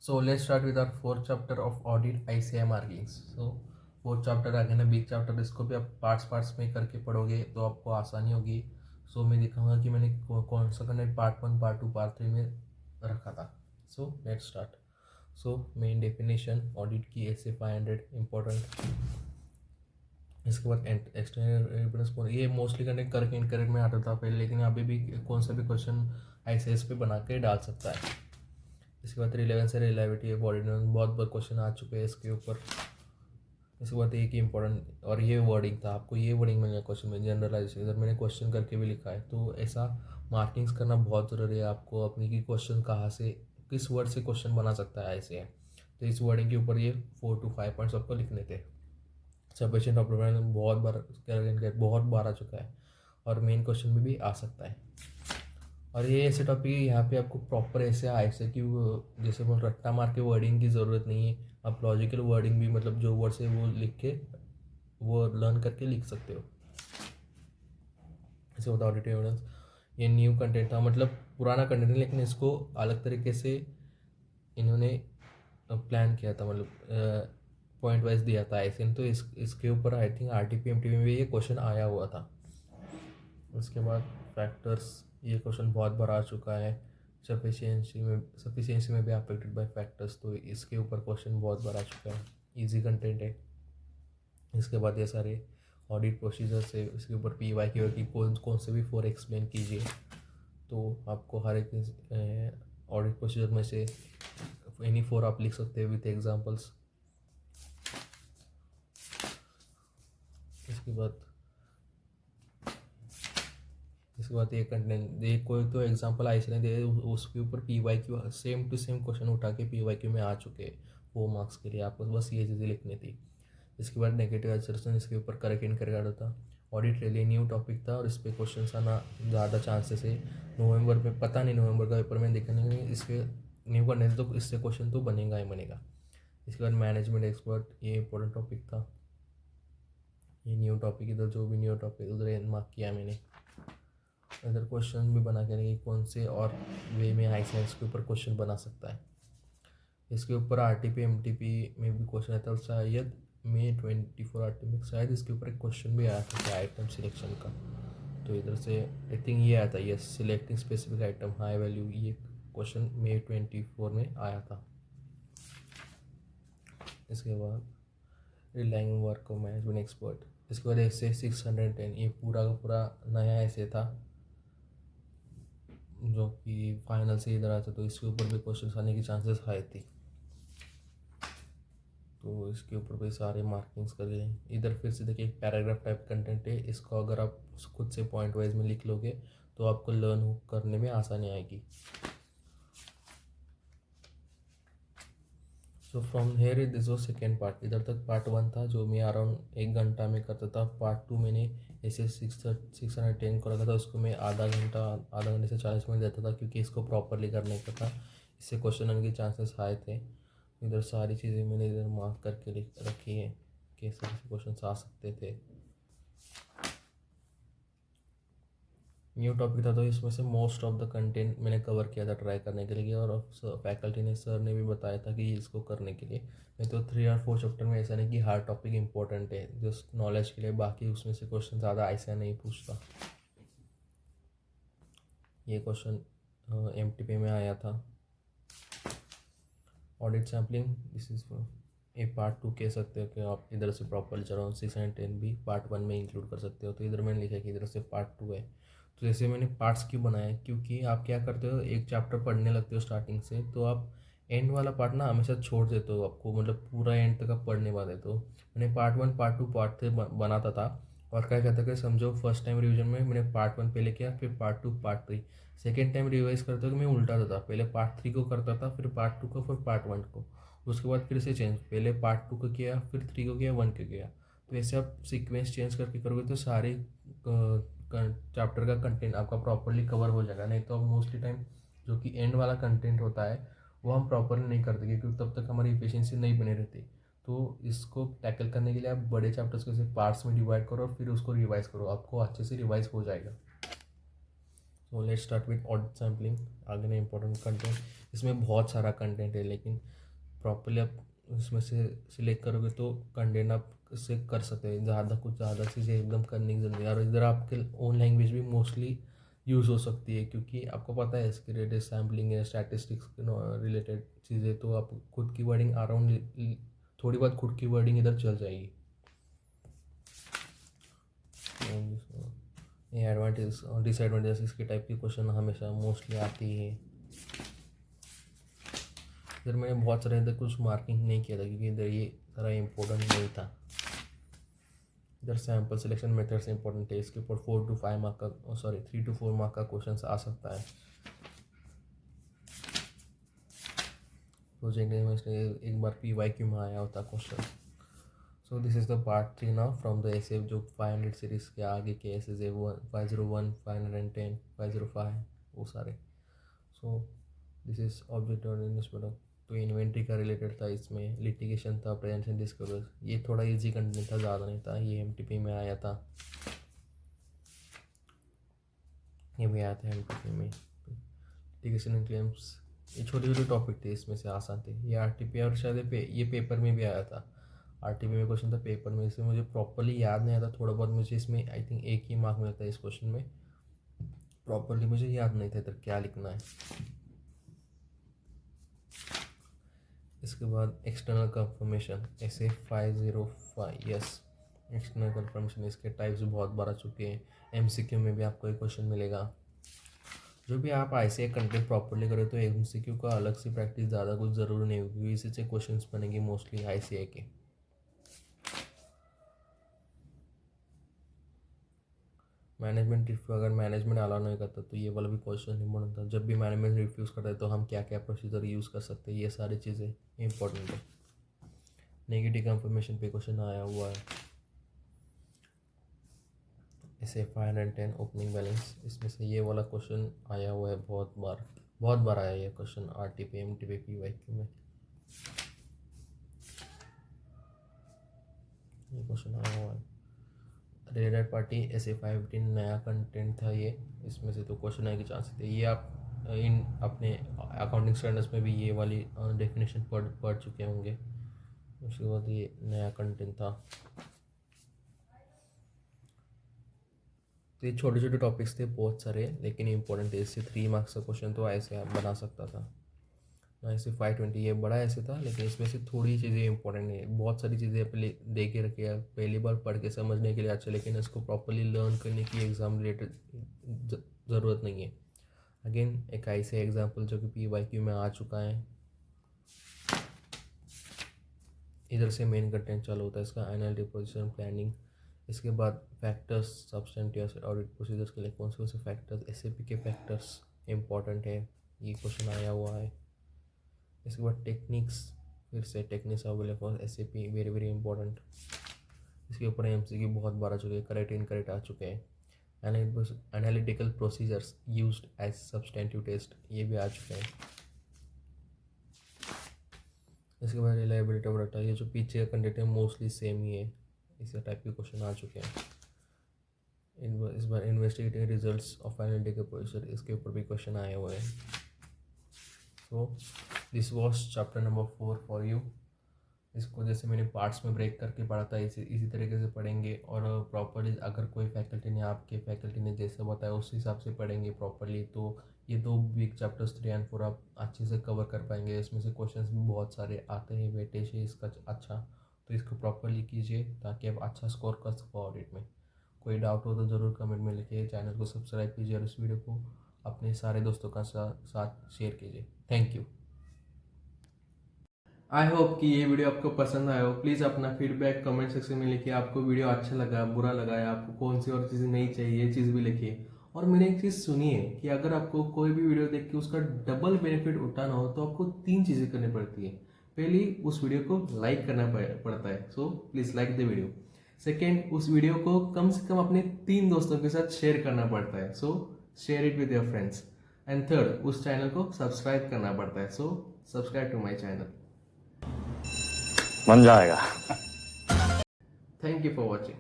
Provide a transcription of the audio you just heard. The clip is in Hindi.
So let's start with our fourth chapter of audit ICI markings. So fourth chapter आ गया ना, बिग चैप्टर। इसको भी आप पार्ट्स में करके पढ़ोगे तो आपको आसानी होगी। सो मैं दिखाऊंगा कि मैंने कौन सा कंटेंट पार्ट 1, पार्ट 2, पार्ट 3 में रखा था। So let's start. So main definition audit की ऐसे 500 इंपॉर्टेंट। इसके बाद एक्सटर्नल एविडेंस, ये मोस्टली कंटेंट करेक्ट इनकरेक्ट में आता था पहले, लेकिन अभी भी कौन सा भी क्वेश्चन ICS पे बना के डाल सकता है। इसके बाद रिलेवेंस है, रिलायबिलिटी है, बॉडी बहुत बहुत क्वेश्चन आ चुके हैं इसके ऊपर। इसके बाद एक ही इंपॉर्टेंट, और ये वर्डिंग था, आपको ये वर्डिंग मिलेगा क्वेश्चन में, जनरलाइजेशन। इधर मैंने क्वेश्चन करके भी लिखा है, तो ऐसा मार्किंग्स करना बहुत ज़रूरी है आपको अपनी की क्वेश्चन कहाँ से, किस वर्ड से क्वेश्चन बना सकता है ऐसे है। तो इस वर्डिंग के ऊपर ये 4 to 5 पॉइंट्स आपको लिखने थे। सफिशिएंट ऑब्जर्वेशन बहुत बार आ चुका है, और मेन क्वेश्चन में भी आ सकता है। और ये ऐसे टॉपिक है, यहाँ पे आपको प्रॉपर ऐसे ऐसे कि जैसे वो रट्टा मार के वर्डिंग की ज़रूरत नहीं है। आप लॉजिकल वर्डिंग भी, मतलब जो वर्ड्स है वो लिख के, वो लर्न करके लिख सकते हो। ऐसे होता ऑडिटिव एविडेंस। ये न्यू कंटेंट था, मतलब पुराना कंटेंट है, लेकिन इसको अलग तरीके से इन्होंने प्लान किया था, मतलब पॉइंट वाइज दिया था ऐसे। तो इसके ऊपर आई थिंक RTP MTP में भी ये क्वेश्चन आया हुआ था। उसके बाद फैक्टर्स, ये क्वेश्चन बहुत बार आ चुका है। सफिशिएंसी में भी अफेक्टेड बाय फैक्टर्स, तो इसके ऊपर क्वेश्चन बहुत बार आ चुका है। इजी कंटेंट है। इसके बाद ये सारे ऑडिट प्रोसीजर से, इसके ऊपर PYQ की कौन कौन से भी 4 एक्सप्लेन कीजिए, तो आपको हर एक ऑडिट प्रोसीजर में से एनी 4 आप लिख सकते हैं विथ एग्जांपल्स। इसके बाद ये कंटेंट, ये कोई तो एग्जांपल ऐसे नहीं दे, उसके ऊपर PYQ same to same question उठा के PYQ में आ चुके हैं 4 मार्क्स के लिए। आपको बस ये चीज़ें लिखनी थी। इसके बाद नेगेटिव एसर्शन, इसके ऊपर करेक्ट इनकरेक्ट होता। ऑडिट रियली न्यू टॉपिक था, और इस पर क्वेश्चन आना ज़्यादा चांसेस है। नवंबर में, पता नहीं नवंबर का पेपर में देखने नहीं, इस पर न्यू करने तो इससे क्वेश्चन तो बनेगा ही बनेगा। इसके बाद मैनेजमेंट एक्सपर्ट, ये इंपॉर्टेंट टॉपिक था। ये न्यू टॉपिक, इधर जो भी न्यू टॉपिक उधर मार्क किया मैंने। इधर क्वेश्चन भी बना के रखिए कौन से और वे में ICS के ऊपर क्वेश्चन बना सकता है। इसके ऊपर RTP MTP में भी क्वेश्चन आता है, शायद May 24 RTP में शायद इसके ऊपर एक क्वेश्चन भी आया था क्या, आइटम सिलेक्शन का। तो इधर से आई थिंक ये आया था, ये selecting specific item high value, ये क्वेश्चन May 24 में आया था। इसके बाद relying work of management expert, इसके बाद ऐसे 610, ये पूरा का पूरा नया ऐसे था जो कि फाइनल से इधर आता, तो इसके ऊपर भी क्वेश्चन आने की चांसेस हाई थी। तो इसके ऊपर भी सारे मार्किंग्स कर गए। इधर फिर से देखिए एक पैराग्राफ टाइप कंटेंट है, इसको अगर आप खुद से पॉइंट वाइज में लिख लोगे तो आपको लर्न करने में आसानी आएगी। So from here this was second part. इधर तक पार्ट 1 था जो मैं अराउंड 1 घंटा में करता था। पार्ट 2 मैंने ऐसे 610 को रखा था, उसको मैं आधा घंटे से 40 मिनट देता था, क्योंकि इसको प्रॉपरली करने का था। इससे क्वेश्चन आने के चांसेस हाई थे। इधर सारी चीज़ें मैंने इधर मार्क करके रखी है कि ऐसे क्वेश्चन आ सकते थे। न्यू टॉपिक था, तो इसमें से मोस्ट ऑफ द कंटेंट मैंने कवर किया था ट्राई करने के लिए, और फैकल्टी ने, सर ने भी बताया था कि इसको करने के लिए। नहीं तो 3 और 4 चैप्टर में ऐसा नहीं कि हर टॉपिक इंपॉर्टेंट है जस्ट नॉलेज के लिए, बाकी उसमें से क्वेश्चन ज़्यादा ऐसा नहीं पूछता। ये क्वेश्चन MTP में आया था। ऑडिट सैम्पलिंग, दिस इज ये पार्ट 2 कह सकते हो कि आप इधर से प्रॉपर चलो 610 भी पार्ट 1 में इंक्लूड कर सकते हो। तो इधर मैंने लिखा कि इधर से पार्ट 2 है। तो जैसे मैंने पार्ट्स क्यों बनाया, क्योंकि आप क्या करते हो, एक चैप्टर पढ़ने लगते हो स्टार्टिंग से, तो आप एंड वाला पार्ट ना हमेशा छोड़ देते हो, आपको मतलब पूरा एंड तक आप पढ़ने वाले। तो मैंने पार्ट 1, पार्ट 2, पार्ट 3 बनाता था। और क्या कहता है, समझो फर्स्ट टाइम रिवीजन में मैंने पार्ट 1 पहले किया, फिर part 2, part 3। Second time revise करते हुए मैं उल्टा था, पहले पार्ट 3 को करता था, फिर पार्ट 2 को, फिर पार्ट 1 को। उसके बाद फिर से चेंज, पहले पार्ट 2 को किया, फिर 3 को किया, 1 को किया। तो ऐसे आप सीक्वेंस चेंज करके करोगे तो सारे चैप्टर का कंटेंट आपका प्रॉपरली कवर हो जाएगा। नहीं तो मोस्टली टाइम जो कि एंड वाला कंटेंट होता है वो हम प्रॉपरली नहीं करते, क्योंकि तब तक हमारी एफिशिएंसी नहीं बनी रहती। तो इसको टैकल करने के लिए आप बड़े चैप्टर्स को पार्ट्स में डिवाइड करो और फिर उसको रिवाइज करो, आपको अच्छे से रिवाइज हो जाएगा। So let's start with audit sampling. आगे ना इंपॉर्टेंट कंटेंट, इसमें बहुत सारा कंटेंट है, लेकिन प्रॉपरली आप इसमें से सिलेक्ट करोगे तो कंटेंट आप इससे कर सकते हैं। ज़्यादा चीज़ें एकदम करने की जरूरत है। और इधर आपके ओन लैंग्वेज भी मोस्टली यूज़ हो सकती है, क्योंकि आपको पता है इसके रिलेटेड सैम्पलिंग है, स्टैटिस्टिक्स रिलेटेड चीज़ें, तो आप खुद की वर्डिंग अराउंड थोड़ी बहुत खुद की वर्डिंग इधर चल जाएगी। ये एडवांटेज और डिसएडवांटेज इसके टाइप की क्वेश्चन हमेशा मोस्टली आती है। इधर मैंने बहुत सारे इधर कुछ मार्किंग नहीं किया था, क्योंकि इधर ये सारा इम्पोर्टेंट नहीं था। इधर सैम्पल सिलेक्शन मेथड से इंपॉर्टेंट है, इसके ऊपर 3 to 4 मार्क का क्वेश्चन आ सकता है। प्रोजेक्ट में एक बार PYQ में आया होता question. So this is the part 3 now from the essay, जो 500 सीरीज़ के आगे के एसेज है, 501, 510, 505 वो सारे। सो दिस इज ऑब्जेक्ट और इन्वेस्टमेंट, तो इन्वेंट्री का रिलेटेड था, इसमें लिटिगेशन था, प्रेजेंटेशन डिस्क्लोजर, ये थोड़ा इजी कंटेंट था, ज़्यादा नहीं था। ये MTP में आया था, ये भी आया था MTP में। लिटिगेशन एंड क्लेम्स, ये छोटे छोटे टॉपिक थे, इसमें से आसान थे। ये RTP और शायद ये पेपर में भी आया था। RTP में क्वेश्चन था, पेपर में इसमें मुझे प्रॉपरली याद नहीं आता, थोड़ा बहुत मुझे इसमें आई थिंक 1 ही मार्क मिलता है इस क्वेश्चन में। प्रॉपरली मुझे याद नहीं था इधर क्या लिखना है। इसके बाद एक्सटर्नल कंफर्मेशन, ऐसे 505, यस एक्सटर्नल कंफर्मेशन, इसके टाइप्स बहुत बार आ चुके हैं। MCQ में भी आपको एक क्वेश्चन मिलेगा। जो भी आप ICAI कंटेंट प्रॉपरली करें तो MCQ का अलग से प्रैक्टिस ज़्यादा कुछ ज़रूरी नहीं होगी, क्योंकि इसी से क्वेश्चन बनेंगे मोस्टली ICAI के। मैनेजमेंट रिव्यू, अगर मैनेजमेंट अलाउ नहीं करता तो ये वाला भी क्वेश्चन इंपॉर्टेंट था। जब भी मैनेजमेंट रिव्यूज़ करता है तो हम क्या क्या प्रोसीजर यूज़ कर सकते हैं, ये सारी चीज़ें इंपॉर्टेंट है। नेगेटिव कंफर्मेशन पे क्वेश्चन आया हुआ है, ऐसे 510 ओपनिंग बैलेंस, इसमें से ये वाला क्वेश्चन आया हुआ है बहुत बार आया ये क्वेश्चन RTP, MTP, PYQ में ये क्वेश्चन आया हुआ है। रिलेटेड पार्टी ऐसे 515 नया कंटेंट था ये, इसमें से तो क्वेश्चन आने के चांस थे। ये आप इन अपने अकाउंटिंग स्टैंडर्ड्स में भी ये वाली डेफिनेशन पढ़ चुके होंगे। उसके बाद ये नया कंटेंट था। तो ये छोटे छोटे टॉपिक्स थे बहुत सारे, लेकिन इंपॉर्टेंट है। इससे 3 मार्क्स का क्वेश्चन तो ऐसे आप बना सकता था। ऐसे 520 ये बड़ा ऐसे था, लेकिन इसमें से थोड़ी चीज़ें इंपॉर्टेंट है। बहुत सारी चीज़ें पहले दे के रखे हैं, पहली बार पढ़ के समझने के लिए अच्छा, लेकिन इसको प्रॉपरली लर्न करने की एग्ज़ाम रिलेटेड ज़रूरत नहीं है। अगेन एक ऐसे एग्जाम्पल जो कि PYQ में आ चुका है। इधर से मेन कंटेंट चालू होता है इसका, एनुअल डिपोजिशन प्लानिंग। इसके बाद फैक्टर्स, सब्सटेंटिव ऑडिट प्रोसीजर्स के लिए कौन से फैक्टर्स, SAP के फैक्टर्स इंपॉर्टेंट है, ये क्वेश्चन आया हुआ है। इसके बाद टेक्निक्स, फिर से techniques available for SAP, very very important. इसके ऊपर MCQ बहुत बार आ चुके हैं, करेक्ट इनकरेक्ट आ चुके हैं। Analytical procedures used as substantive test, ये भी आ चुके हैं। इसके बाद रिलायबिलिटी ऑफ डाटा, ये जो पीछे का कंटेंट है मोस्टली सेम ही है, इसी टाइप के क्वेश्चन आ चुके हैं। इस बार investigating results of analytical procedure, इसके ऊपर भी क्वेश्चन आए हुए हैं। So this was chapter number 4 for you. इसको जैसे मैंने पार्ट्स में ब्रेक करके पढ़ा था, इसी तरीके से पढ़ेंगे, और प्रॉपरली अगर कोई फैकल्टी ने, आपके फैकल्टी ने जैसे बताया उस हिसाब से पढ़ेंगे प्रॉपरली, तो ये 2 वीक चैप्टर्स 3 और 4 आप अच्छे से कवर कर पाएंगे। इसमें से क्वेश्चंस भी बहुत सारे आते हैं, वेटेज है इसका अच्छा, तो इसको प्रॉपरली कीजिए ताकि आप अच्छा स्कोर कर सको ऑडिट में। कोई डाउट हो तो ज़रूर कमेंट में लिखिए। चैनल को सब्सक्राइब कीजिए और इस वीडियो को अपने सारे दोस्तों का साथ शेयर कीजिए। Thank you. आई होप कि ये वीडियो आपको पसंद आया हो। प्लीज़ अपना फीडबैक कमेंट सेक्शन में लिखिए, आपको वीडियो अच्छा लगा, बुरा लगा, या आपको कौन सी और चीज़ें नहीं चाहिए, ये चीज़ भी लिखिए। और मैंने एक चीज़ सुनी है कि अगर आपको कोई भी वीडियो देख के उसका डबल बेनिफिट उठाना हो तो आपको 3 चीज़ें करनी पड़ती है। पहली, उस वीडियो को लाइक करना पड़ता है, so please like the video. Second, उस वीडियो को कम से कम अपने 3 दोस्तों के साथ शेयर करना पड़ता है, so share it with your friends. And third, उस चैनल को सब्सक्राइब करना पड़ता है, so subscribe to my channel. बन जाएगा। Thank you for watching.